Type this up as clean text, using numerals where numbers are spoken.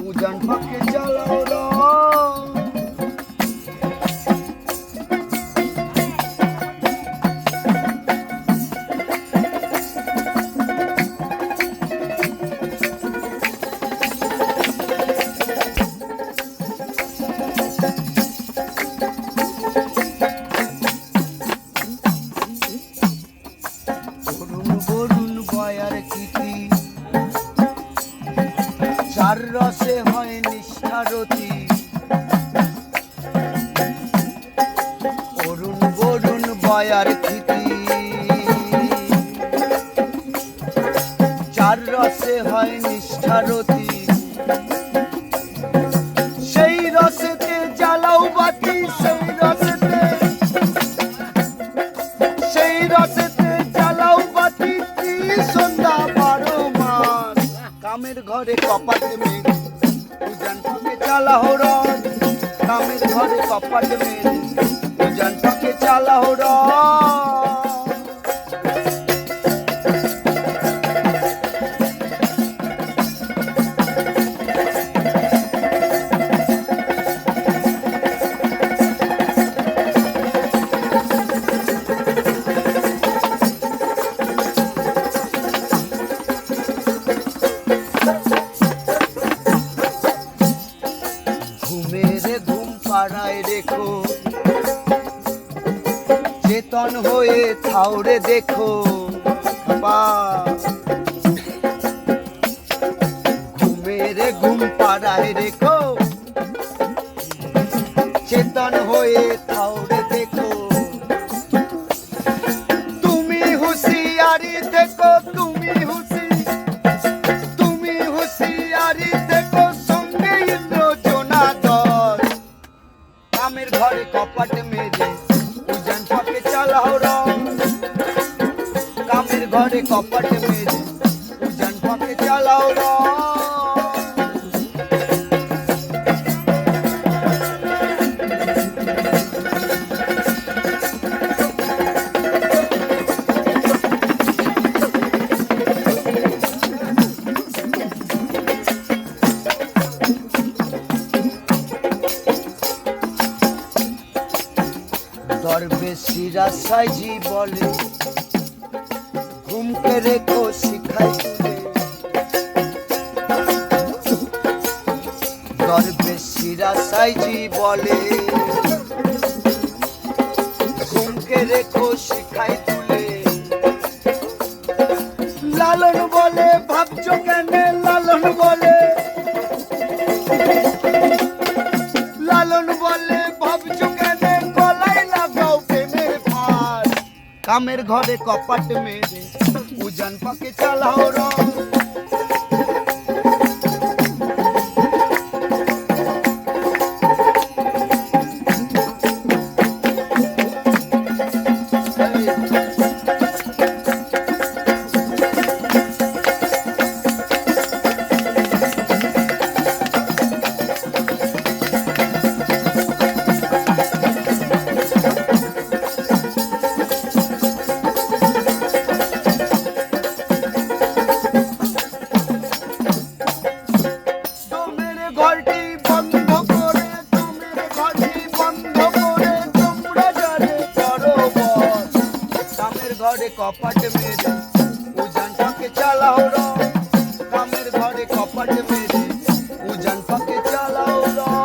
উজান পাকে জ্বালাও রং। চার রসে হয় নিষ্ঠারতি, অরুণ বরুণ বয়ার খিতি। চার রসে হয় নিষ্ঠারতি, সেই রসেতে জ্বালাও বাতি, সেই রসেতে জ্বালাও বাতি। সন্ধ্যা 12 মাস কামের ঘরে কপাট মেরে উজান পাকে জ্বালাও রং। কামের ঘরে কপাট মেরে উজান পাকে জ্বালাও রং। ঘুম পাড়ায় রেখো, চেতন হয়ে থাউরে দেখো। ঘুম পাড়ায় রেখো, চেতন হয়ে থাউরে দেখো। তুমি হুঁশিয়ারি দেখো, তুমি হুঁশিয়ারি দেখো। সঙ্গে ইন্দ্র জোনাদল কামের ঘরে কপাট মেরে উজান পাকে জ্বালাও রং। কামের ঘরে কপাট মেরে উজান পাকে জ্বালাও রং। দরবেশিরা সাইজি বলে ঘুমকে রেখো শিখাই তুলে। দরবেশিরা সাইজি বলে ঘুমকে রেখো শিখাই তুলে। লালন বলে ভাবছো কেন, লালন বলে ভাবছো কেন। গলায় লাগাও প্রেমের ভার, কামের ঘরে কপাট মেরে উজান পাকে জ্বালাও রং। ঘরটি বন্ধ করে, তোমার ঘরটি বন্ধ করে তোমরা জানে করো বস। কামের ঘরে কপাট মেরে উজান পাকে জ্বালাও রং। কামের ঘরে কপাট মেরে উজান পাকে জ্বালাও রং।